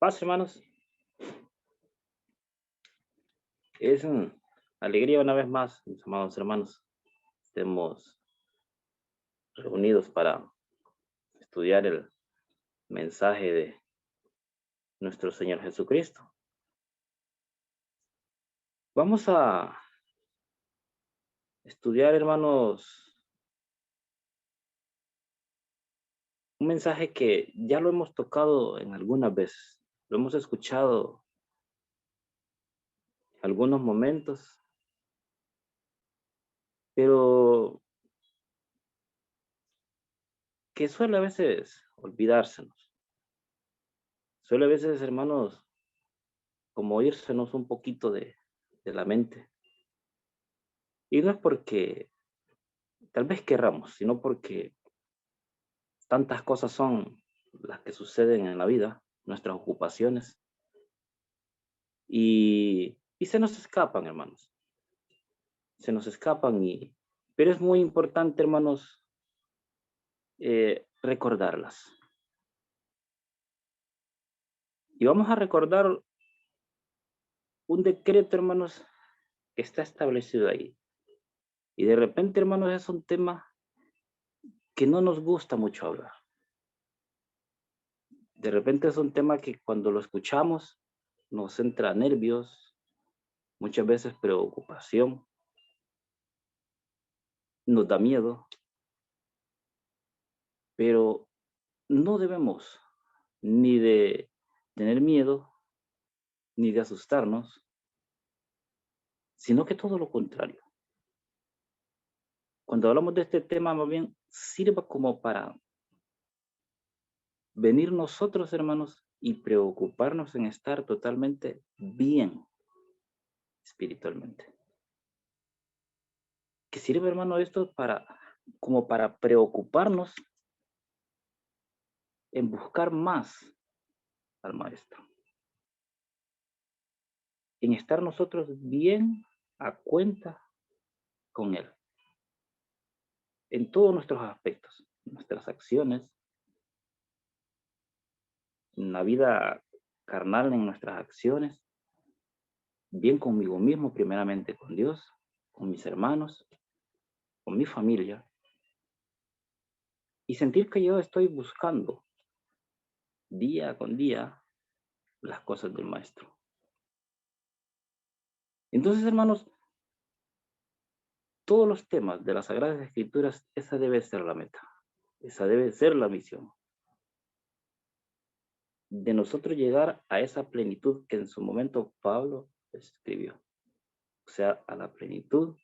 Paz, hermanos. Es una alegría una vez más, mis amados hermanos, estemos reunidos para estudiar el mensaje de nuestro Señor Jesucristo. Vamos a estudiar, hermanos, un mensaje que ya lo hemos tocado en algunas veces, lo hemos escuchado en algunos momentos, pero que suele a veces olvidársenos. Suele a veces, hermanos, como irsenos un poquito de la mente. Y no es porque tal vez querramos, sino porque tantas cosas son las que suceden en la vida, nuestras ocupaciones, y se nos escapan, hermanos. Se nos escapan, pero es muy importante, hermanos, recordarlas. Y vamos a recordar un decreto, hermanos, que está establecido ahí. Y de repente, hermanos, es un tema que no nos gusta mucho hablar. De repente es un tema que cuando lo escuchamos nos entra nervios, muchas veces preocupación, nos da miedo, pero no debemos ni de tener miedo, ni de asustarnos, sino que todo lo contrario. Cuando hablamos de este tema, más bien sirva como para venir nosotros, hermanos, y preocuparnos en estar totalmente bien espiritualmente. Que sirve, hermano, esto para, como para preocuparnos en buscar más al Maestro, en estar nosotros bien a cuenta con Él, en todos nuestros aspectos, nuestras acciones, en la vida carnal, en nuestras acciones, bien conmigo mismo, primeramente con Dios, con mis hermanos, con mi familia, y sentir que yo estoy buscando día con día las cosas del Maestro. Entonces, hermanos, todos los temas de las Sagradas Escrituras, esa debe ser la meta, esa debe ser la misión, de nosotros llegar a esa plenitud que en su momento Pablo escribió, o sea, a la plenitud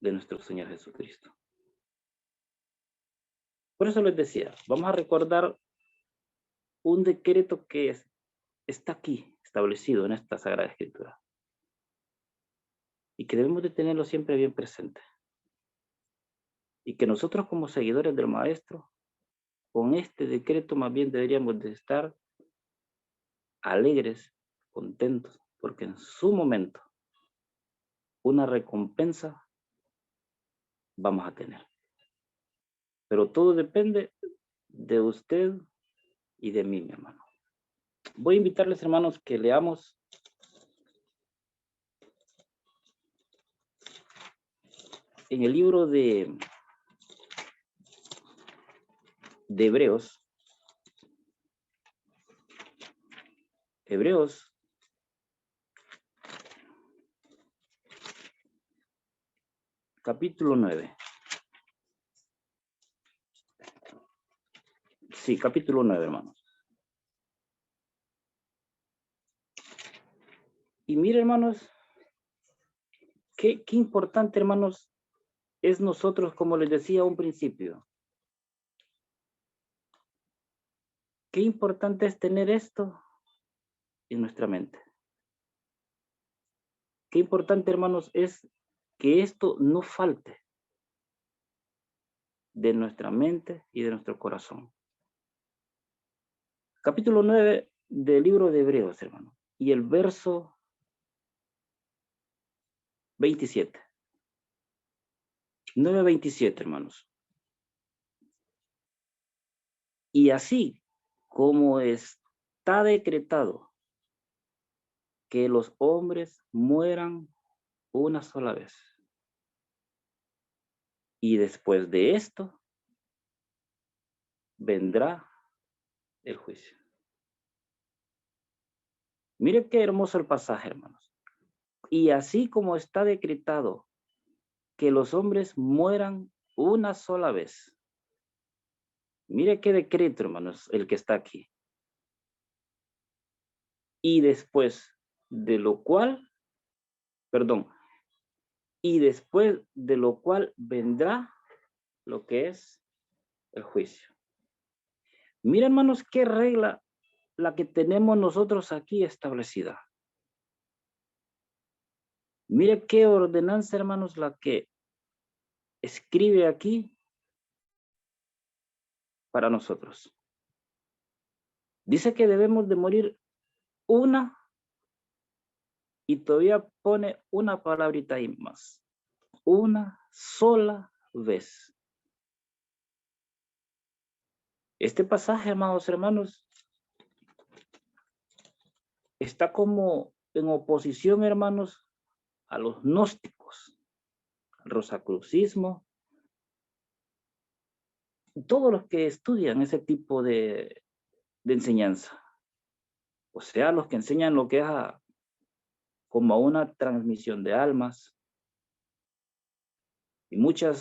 de nuestro Señor Jesucristo. Por eso les decía, vamos a recordar un decreto que está aquí establecido en esta Sagrada Escritura y que debemos de tenerlo siempre bien presente. Y que nosotros como seguidores del Maestro, con este decreto más bien deberíamos de estar alegres, contentos, porque en su momento una recompensa vamos a tener. Pero todo depende de usted y de mí, mi hermano. Voy a invitarles, hermanos, que leamos en el libro de Hebreos, capítulo 9. Sí, capítulo 9, hermanos. Y mire, hermanos, qué importante, hermanos, es nosotros, como les decía a un principio, qué importante es tener esto en nuestra mente. Qué importante, hermanos, es que esto no falte de nuestra mente y de nuestro corazón. Capítulo 9 del libro de Hebreos, hermano, y el verso 27. 9:27, hermanos. Y así como está decretado que los hombres mueran una sola vez. Y después de esto vendrá el juicio. Mire qué hermoso el pasaje, hermanos. Y así como está decretado que los hombres mueran una sola vez. Mire qué decreto, hermanos, el que está aquí. Y después de lo cual, perdón, y después de lo cual vendrá lo que es el juicio. Mira, hermanos, qué regla la que tenemos nosotros aquí establecida. Mire qué ordenanza, hermanos, la que escribe aquí para nosotros. Dice que debemos de morir una, y todavía pone una palabrita ahí más. Una sola vez. Este pasaje, amados hermanos, está como en oposición, hermanos, a los gnósticos, al rosacrucismo, todos los que estudian ese tipo de enseñanza. O sea, los que enseñan lo que es como una transmisión de almas. Y muchos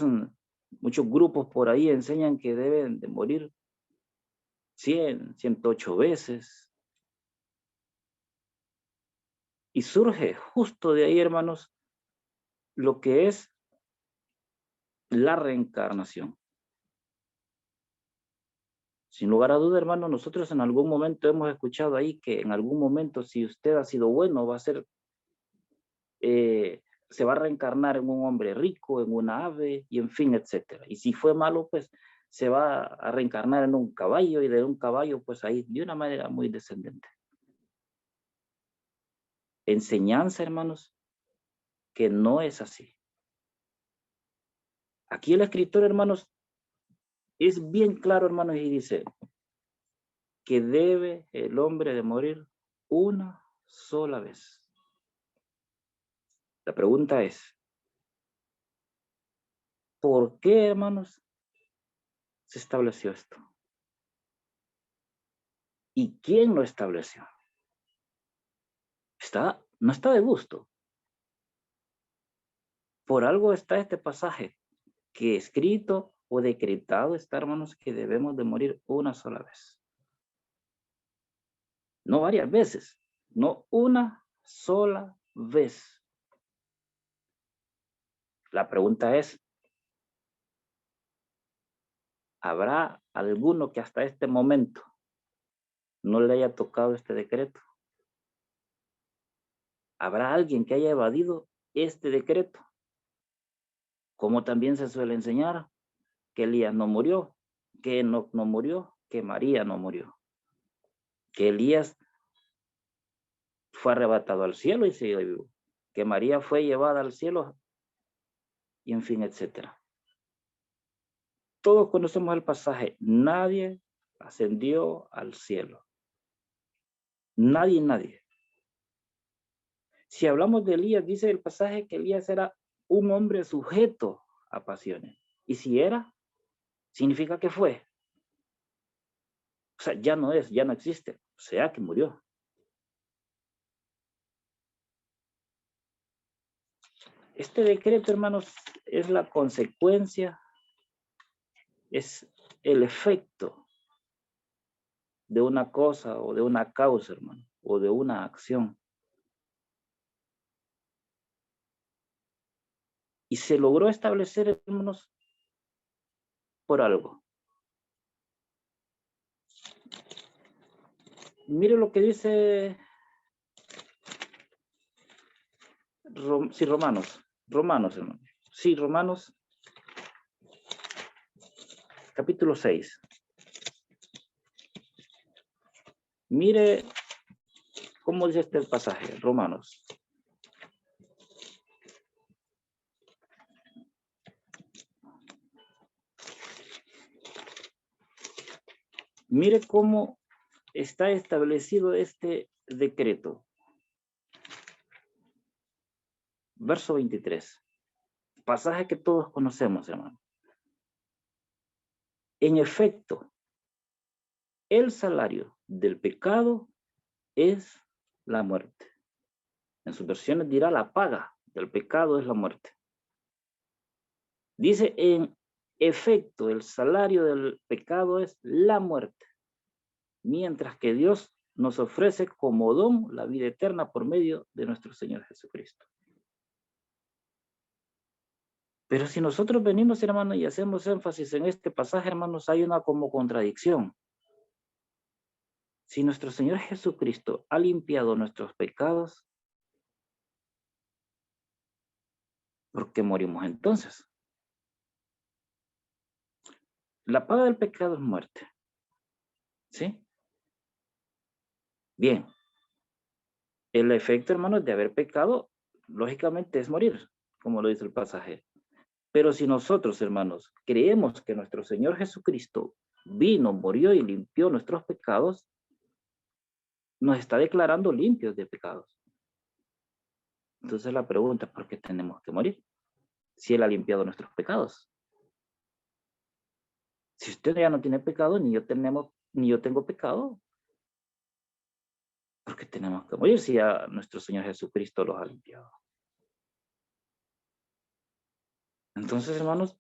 grupos por ahí enseñan que deben de morir 100, 108 veces. Y surge justo de ahí, hermanos, lo que es la reencarnación. Sin lugar a duda, hermano, nosotros en algún momento hemos escuchado ahí que en algún momento, si usted ha sido bueno, va a ser, se va a reencarnar en un hombre rico, en una ave, y en fin, etcétera. Y si fue malo, pues se va a reencarnar en un caballo, y de un caballo, pues ahí, de una manera muy descendente. Enseñanza, hermanos, que no es así. Aquí el escritor, hermanos, es bien claro, hermanos, y dice que debe el hombre de morir una sola vez. La pregunta es, ¿por qué, hermanos, se estableció esto? ¿Y quién lo estableció? No está de gusto. Por algo está este pasaje, que escrito o decretado está, hermanos, que debemos de morir una sola vez. No varias veces, no una sola vez. La pregunta es, ¿habrá alguno que hasta este momento no le haya tocado este decreto? ¿Habrá alguien que haya evadido este decreto? Como también se suele enseñar, que Elías no murió, que Enoc no murió, que María no murió, que Elías fue arrebatado al cielo y siguió vivo, que María fue llevada al cielo, y en fin, etcétera. Todos conocemos el pasaje, nadie ascendió al cielo. Nadie, nadie. Si hablamos de Elías, dice el pasaje que Elías era un hombre sujeto a pasiones. Y si era, significa que fue. O sea, ya no es, ya no existe. O sea, que murió. Este decreto, hermanos, es la consecuencia, es el efecto de una cosa o de una causa, hermano, o de una acción. Y se logró establecer, hermanos, por algo. Mire lo que dice Romanos, hermano. Sí, Romanos, capítulo 6. Mire cómo dice este pasaje, Romanos. Mire cómo está establecido este decreto. Verso 23. Pasaje que todos conocemos, hermano. En efecto, el salario del pecado es la muerte. En sus versiones dirá la paga del pecado es la muerte. Dice en efecto, el salario del pecado es la muerte, mientras que Dios nos ofrece como don la vida eterna por medio de nuestro Señor Jesucristo. Pero si nosotros venimos, hermanos, y hacemos énfasis en este pasaje, hermanos, hay una como contradicción. Si nuestro Señor Jesucristo ha limpiado nuestros pecados, ¿por qué morimos entonces? La paga del pecado es muerte. ¿Sí? Bien. El efecto, hermanos, de haber pecado, lógicamente es morir, como lo dice el pasaje. Pero si nosotros, hermanos, creemos que nuestro Señor Jesucristo vino, murió y limpió nuestros pecados, nos está declarando limpios de pecados. Entonces la pregunta es, ¿por qué tenemos que morir? Si Él ha limpiado nuestros pecados. Si usted ya no tiene pecado, ni yo tengo pecado, ¿por qué tenemos que morir si ya nuestro Señor Jesucristo los ha limpiado? Entonces, hermanos,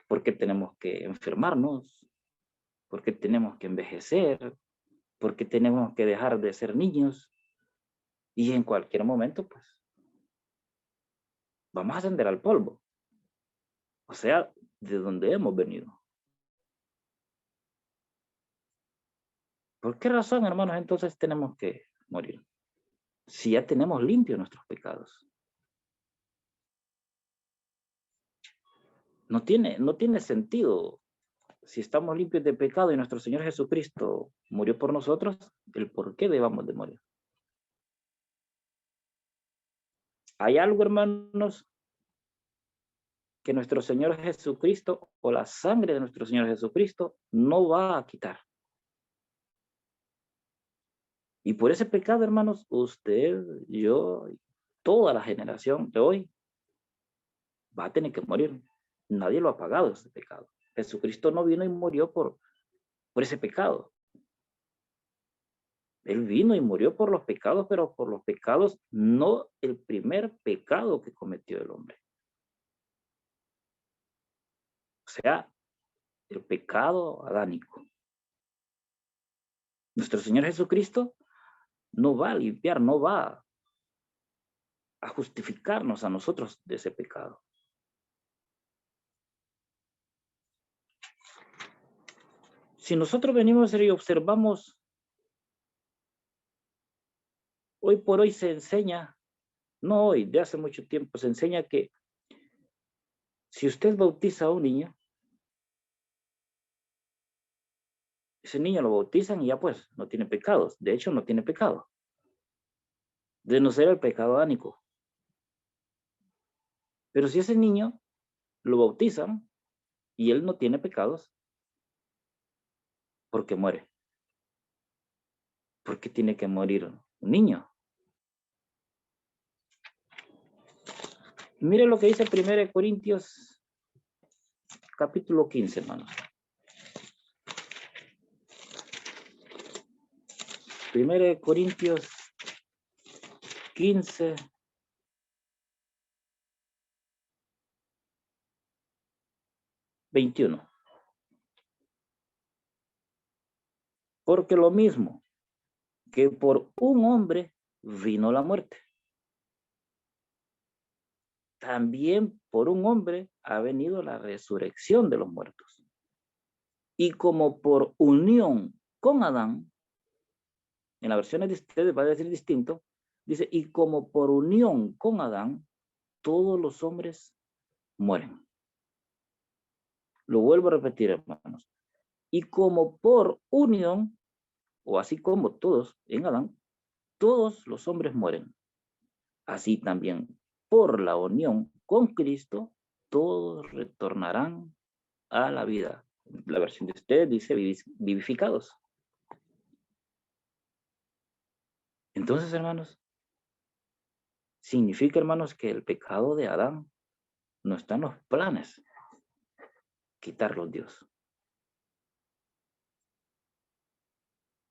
¿por qué tenemos que enfermarnos? ¿Por qué tenemos que envejecer? ¿Por qué tenemos que dejar de ser niños? Y en cualquier momento, pues, vamos a ascender al polvo. O sea, de donde hemos venido. ¿Por qué razón, hermanos, entonces tenemos que morir? Si ya tenemos limpios nuestros pecados. No tiene sentido. Si estamos limpios de pecado y nuestro Señor Jesucristo murió por nosotros, el por qué debamos de morir. Hay algo, hermanos, que nuestro Señor Jesucristo o la sangre de nuestro Señor Jesucristo no va a quitar. Y por ese pecado, hermanos, usted, yo, toda la generación de hoy va a tener que morir. Nadie lo ha pagado ese pecado. Jesucristo no vino y murió por ese pecado. Él vino y murió por los pecados, pero por los pecados, no el primer pecado que cometió el hombre. O sea, el pecado adánico. Nuestro Señor Jesucristo no va a limpiar, no va a justificarnos a nosotros de ese pecado. Si nosotros venimos y observamos, hoy por hoy se enseña, no hoy, de hace mucho tiempo, se enseña que si usted bautiza a un niño, ese niño lo bautizan y ya pues no tiene pecados. De hecho, no tiene pecado. De no ser el pecado adánico. Pero si ese niño lo bautizan y él no tiene pecados, ¿por qué muere? ¿Por qué tiene que morir un niño? Mire lo que dice 1 Corintios capítulo 15, hermanos. 1 Corintios 15, 21. Porque lo mismo que por un hombre vino la muerte, también por un hombre ha venido la resurrección de los muertos. Y como por unión con Adán, en la versión de ustedes va a decir distinto, dice, y como por unión con Adán, todos los hombres mueren. Lo vuelvo a repetir, hermanos. Y como por unión, o así como todos en Adán, todos los hombres mueren. Así también por la unión con Cristo, todos retornarán a la vida. La versión de ustedes dice vivificados. Entonces, hermanos, significa, hermanos, que el pecado de Adán no está en los planes, quitarlo Dios.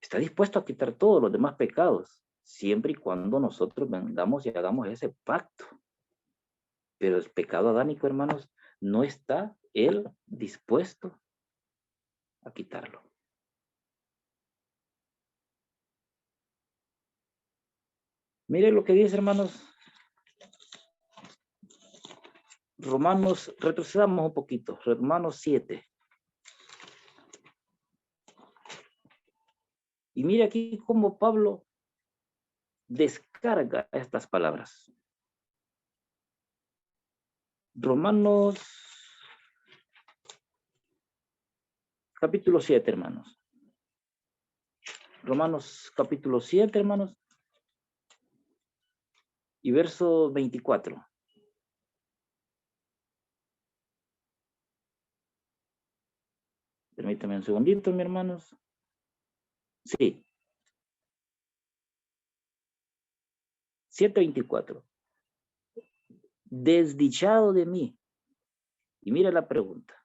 Está dispuesto a quitar todos los demás pecados, siempre y cuando nosotros vengamos y hagamos ese pacto. Pero el pecado adánico, hermanos, no está él dispuesto a quitarlo. Mire lo que dice, hermanos, Romanos, retrocedamos un poquito, Romanos 7. Y mire aquí cómo Pablo descarga estas palabras. Romanos capítulo 7, hermanos. Romanos capítulo 7, hermanos. Y verso 24. Permítame un segundito, mis hermanos. Sí. 7:24. Desdichado de mí. Y mira la pregunta.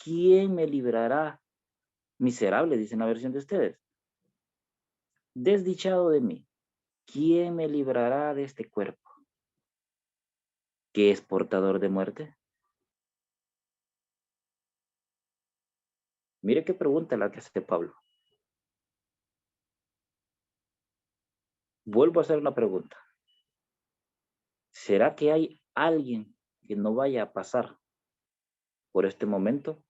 ¿Quién me librará? Miserable, dice en la versión de ustedes. Desdichado de mí. ¿Quién me librará de este cuerpo? ¿Que es portador de muerte? Mire qué pregunta la que hace Pablo. Vuelvo a hacer una pregunta. ¿Será que hay alguien que no vaya a pasar por este momento?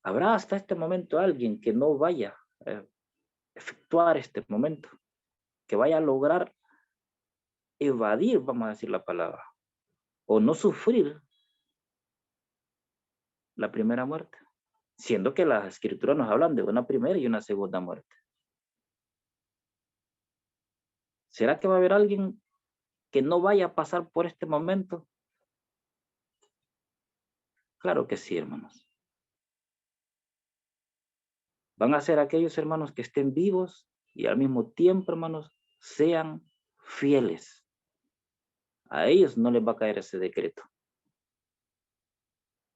¿Habrá hasta este momento alguien que no vaya a efectuar este momento? Que vaya a lograr evadir, vamos a decir la palabra, o no sufrir la primera muerte, siendo que las escrituras nos hablan de una primera y una segunda muerte. ¿Será que va a haber alguien que no vaya a pasar por este momento? Claro que sí, hermanos. Van a ser aquellos hermanos que estén vivos y al mismo tiempo, hermanos, sean fieles. A ellos no les va a caer ese decreto.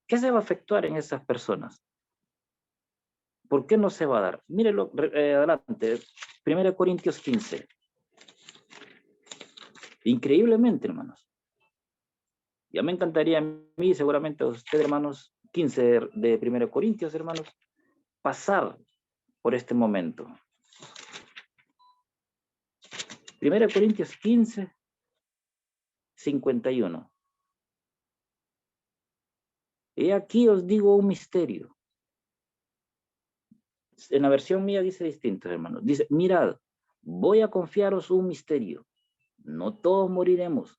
¿Qué se va a efectuar en esas personas? ¿Por qué no se va a dar? Mírenlo, adelante, 1 Corintios 15. Increíblemente, hermanos. Ya me encantaría a mí, seguramente a usted, hermanos, 15 de 1 Corintios, hermanos, pasar por este momento. 1 Corintios 15, 51. He aquí os digo un misterio. En la versión mía dice distinto, hermanos. Dice, mirad, voy a confiaros un misterio. No todos moriremos,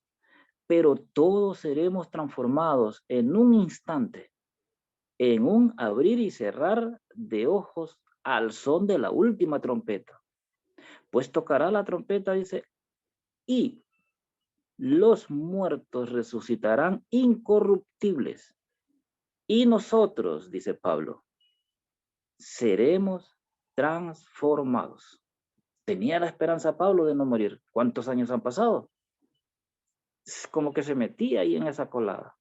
pero todos seremos transformados en un instante, en un abrir y cerrar de ojos al son de la última trompeta. Pues tocará la trompeta, dice, y los muertos resucitarán incorruptibles. Y nosotros, dice Pablo, seremos transformados. Tenía la esperanza Pablo de no morir. ¿Cuántos años han pasado? Es como que se metía ahí en esa colada.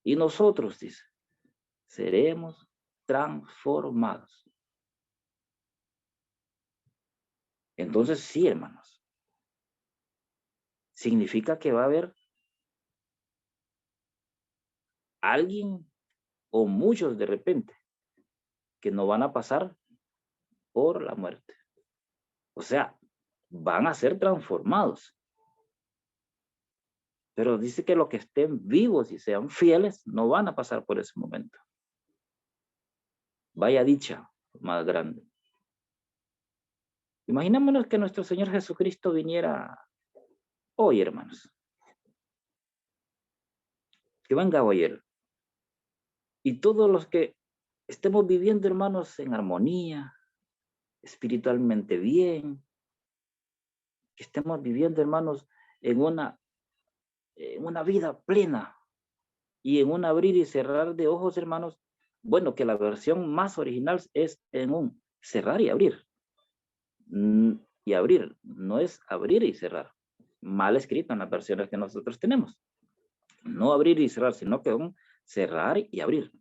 Y nosotros, dice, seremos transformados. Entonces, sí, hermanos. Significa que va a haber alguien o muchos de repente que no van a pasar por la muerte. O sea, van a ser transformados. Pero dice que los que estén vivos y sean fieles no van a pasar por ese momento. Vaya dicha más grande. Imaginémonos que nuestro Señor Jesucristo viniera hoy, hermanos. Que venga hoy. Y todos los que estemos viviendo, hermanos, en armonía, espiritualmente bien, que estemos viviendo, hermanos, en una vida plena y en un abrir y cerrar de ojos, hermanos, Bueno, que la versión más original es en un cerrar y abrir. Y abrir, no es abrir y cerrar. Mal escrito en las versiones que nosotros tenemos. No abrir y cerrar, sino que un cerrar y abrir.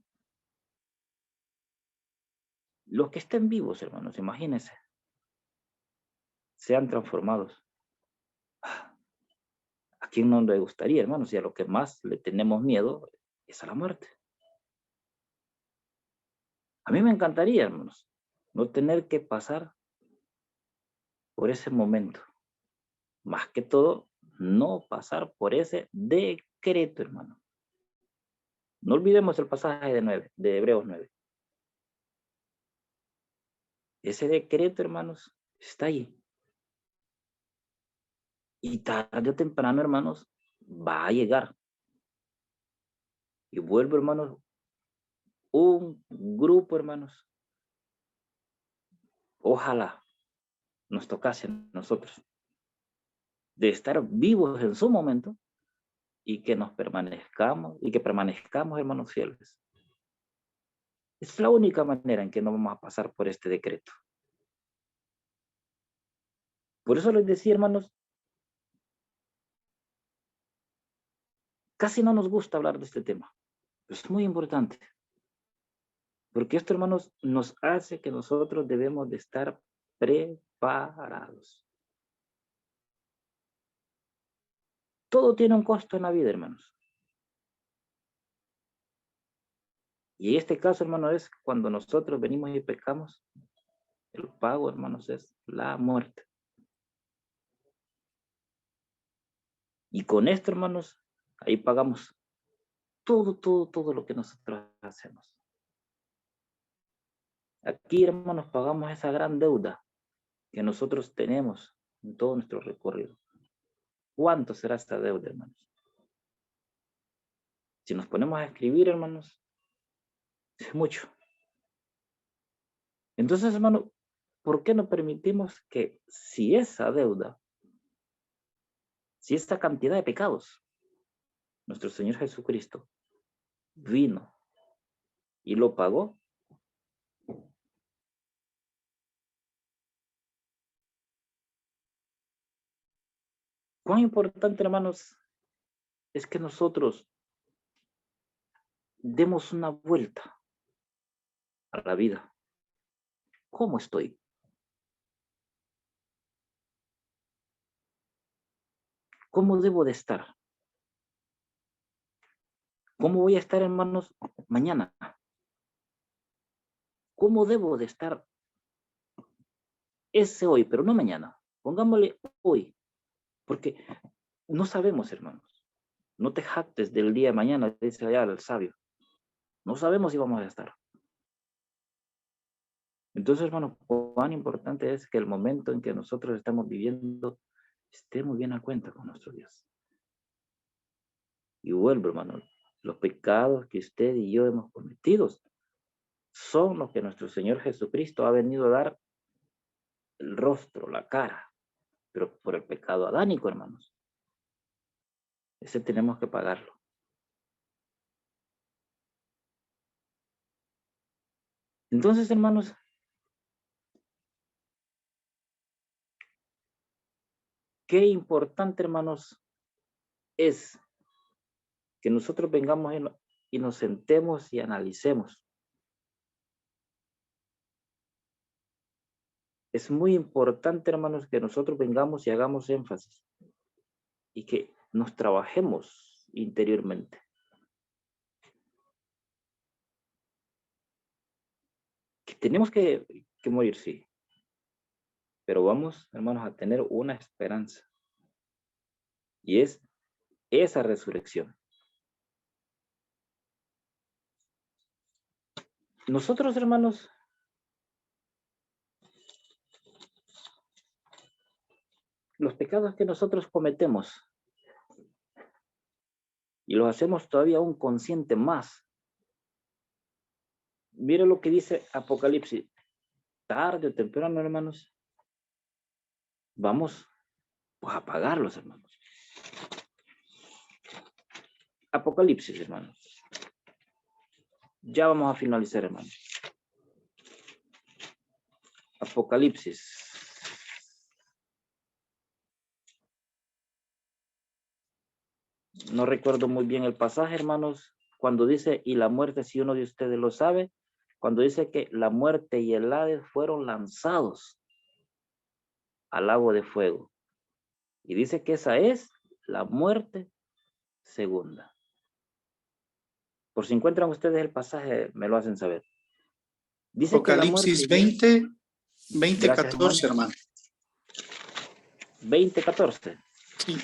Los que estén vivos, hermanos, imagínense, sean transformados. ¿A quién no le gustaría, hermanos? Y a lo que más le tenemos miedo es a la muerte. A mí me encantaría, hermanos, no tener que pasar por ese momento. Más que todo, no pasar por ese decreto, hermano. No olvidemos el pasaje de Hebreos 9. Ese decreto, hermanos, está ahí. Y tarde o temprano, hermanos, va a llegar. Y vuelvo, hermanos, un grupo, hermanos. Ojalá nos tocase a nosotros de estar vivos en su momento y que permanezcamos, hermanos, fieles. Es la única manera en que no vamos a pasar por este decreto. Por eso les decía, hermanos, casi no nos gusta hablar de este tema. Pero es muy importante. Porque esto, hermanos, nos hace que nosotros debemos de estar preparados. Todo tiene un costo en la vida, hermanos. Y este caso, hermano, es cuando nosotros venimos y pecamos, el pago, hermanos, es la muerte. Y con esto, hermanos, ahí pagamos todo lo que nosotros hacemos. Aquí, hermanos, pagamos esa gran deuda que nosotros tenemos en todo nuestro recorrido. ¿Cuánto será esta deuda, hermanos? Si nos ponemos a escribir, hermanos, es mucho. Entonces, hermano, ¿por qué no permitimos que si esa deuda, si esta cantidad de pecados, nuestro Señor Jesucristo vino y lo pagó? Cuán importante, hermanos, es que nosotros demos una vuelta a la vida. ¿Cómo estoy? ¿Cómo debo de estar? ¿Cómo voy a estar, hermanos, mañana? ¿Cómo debo de estar ese hoy, pero no mañana? Pongámosle hoy, porque no sabemos, hermanos. No te jactes del día de mañana, dice allá el sabio. No sabemos si vamos a estar. Entonces, hermano, cuán importante es que el momento en que nosotros estamos viviendo estemos bien a cuenta con nuestro Dios. Y vuelvo, hermano, los pecados que usted y yo hemos cometido son los que nuestro Señor Jesucristo ha venido a dar el rostro, la cara, pero por el pecado adánico, hermanos. Ese tenemos que pagarlo. Entonces, hermanos, qué importante, hermanos, es que nosotros vengamos y nos sentemos y analicemos. Es muy importante, hermanos, que nosotros vengamos y hagamos énfasis y que nos trabajemos interiormente. Que tenemos que morir, sí, pero vamos, hermanos, a tener una esperanza y es esa resurrección. Nosotros, hermanos, los pecados que nosotros cometemos y los hacemos todavía aún consciente más. Mira lo que dice Apocalipsis. Tarde o temprano, hermanos, vamos pues, a pagarlos, hermanos. Apocalipsis, hermanos. Ya vamos a finalizar, hermano. Apocalipsis. No recuerdo muy bien el pasaje, hermanos, cuando dice, y la muerte, si uno de ustedes lo sabe, cuando dice que la muerte y el Hades fueron lanzados al lago de fuego. Y dice que esa es la muerte segunda. Por si encuentran ustedes el pasaje, me lo hacen saber. Dice que la muerte... Apocalipsis 20, 20, Gracias, 14, hermano. 20, 14. Sí.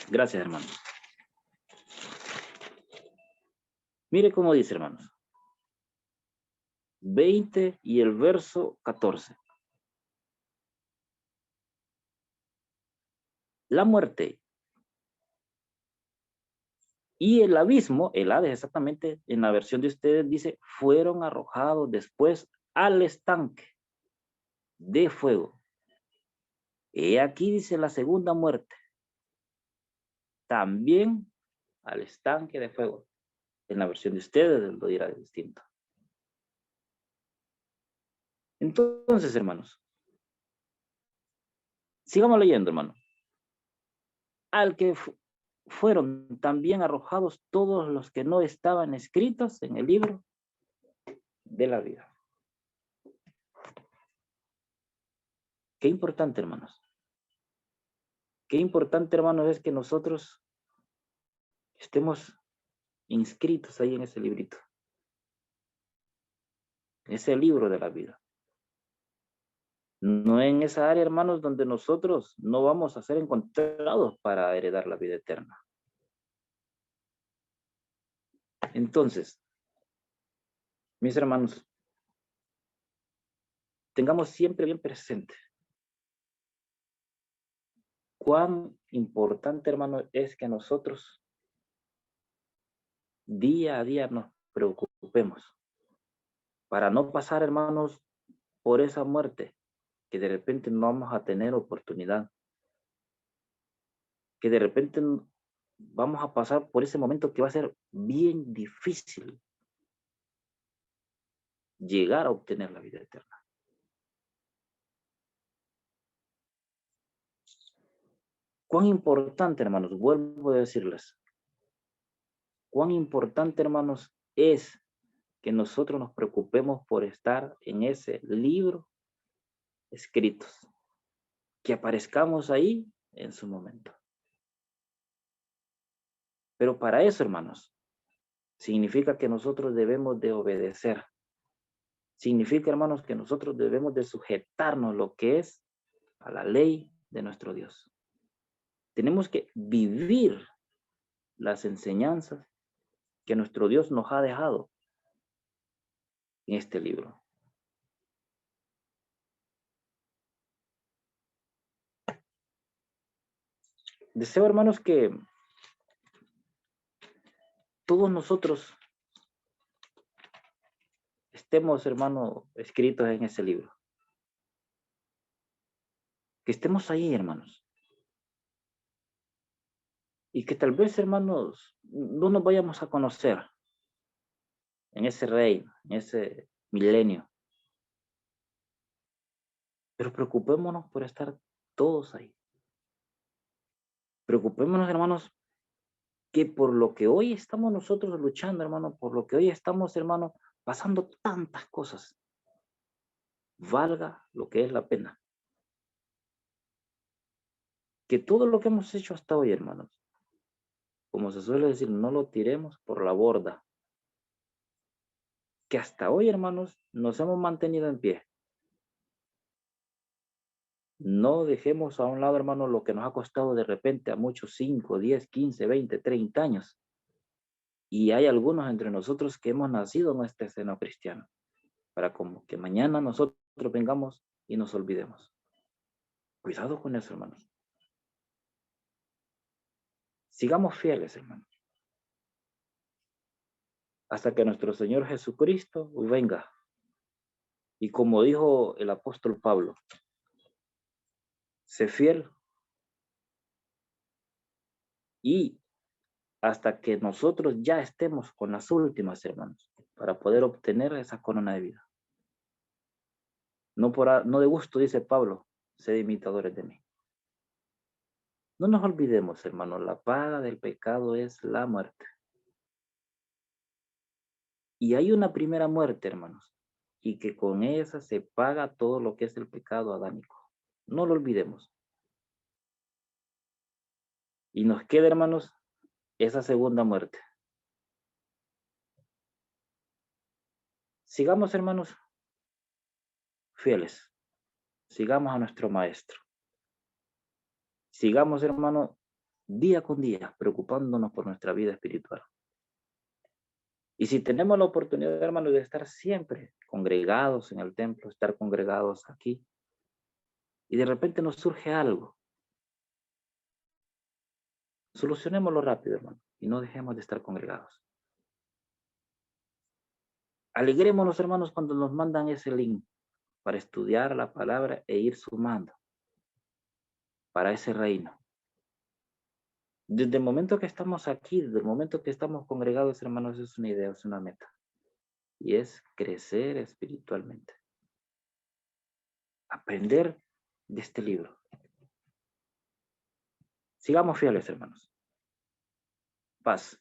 Gracias, hermano. Mire cómo dice, hermanos. 20 y el verso 14. La muerte y el abismo, el Hades exactamente, en la versión de ustedes dice, fueron arrojados después al estanque de fuego. Y aquí dice la segunda muerte. También al estanque de fuego. En la versión de ustedes lo dirá distinto. Entonces, hermanos, sigamos leyendo, hermano. Al que fueron también arrojados todos los que no estaban escritos en el libro de la vida. Qué importante, hermanos. Qué importante, hermanos, es que nosotros estemos inscritos ahí en ese librito. Ese libro de la vida. No en esa área, hermanos, donde nosotros no vamos a ser encontrados para heredar la vida eterna. Entonces, mis hermanos, tengamos siempre bien presente cuán importante, hermano, es que nosotros día a día nos preocupemos para no pasar, hermanos, por esa muerte que de repente no vamos a tener oportunidad, que de repente vamos a pasar por ese momento que va a ser bien difícil llegar a obtener la vida eterna. Cuán importante, hermanos, vuelvo a decirles, cuán importante, hermanos, es que nosotros nos preocupemos por estar en ese libro escritos, que aparezcamos ahí en su momento. Pero para eso, hermanos, significa que nosotros debemos de obedecer. Significa, hermanos, que nosotros debemos de sujetarnos lo que es a la ley de nuestro Dios. Tenemos que vivir las enseñanzas que nuestro Dios nos ha dejado en este libro. Deseo, hermanos, que todos nosotros estemos, hermanos, escritos en ese libro. Que estemos ahí, hermanos. Y que tal vez, hermanos, no nos vayamos a conocer en ese reino, en ese milenio. Pero preocupémonos por estar todos ahí. Preocupémonos, hermanos, que por lo que hoy estamos nosotros luchando, hermano, por lo que hoy estamos, hermano, pasando tantas cosas, valga lo que es la pena. Que todo lo que hemos hecho hasta hoy, hermanos, como se suele decir, no lo tiremos por la borda. Que hasta hoy, hermanos, nos hemos mantenido en pie. No dejemos a un lado, hermanos, lo que nos ha costado de repente a muchos 5, 10, 15, 20, 30 años. Y hay algunos entre nosotros que hemos nacido en este seno cristiano, para como que mañana nosotros vengamos y nos olvidemos. Cuidado con eso, hermanos. Sigamos fieles, hermanos. Hasta que nuestro Señor Jesucristo venga. Y como dijo el apóstol Pablo, sé fiel y hasta que nosotros ya estemos con las últimas, hermanos, para poder obtener esa corona de vida. No de gusto, dice Pablo, sed imitadores de mí. No nos olvidemos, hermanos, la paga del pecado es la muerte. Y hay una primera muerte, hermanos, y que con esa se paga todo lo que es el pecado adámico. No lo olvidemos. Y nos queda, hermanos, esa segunda muerte. Sigamos, hermanos, fieles. Sigamos a nuestro Maestro. Sigamos, hermanos, día con día, preocupándonos por nuestra vida espiritual. Y si tenemos la oportunidad, hermanos, de estar siempre congregados en el templo, estar congregados aquí, y de repente nos surge algo, solucionémoslo rápido, hermano, y no dejemos de estar congregados. Alegrémonos, hermanos, cuando nos mandan ese link para estudiar la palabra e ir sumando para ese reino. Desde el momento que estamos aquí, desde el momento que estamos congregados, hermanos, es una idea, es una meta. Y es crecer espiritualmente. Aprender de este libro. Sigamos fieles, hermanos. Paz.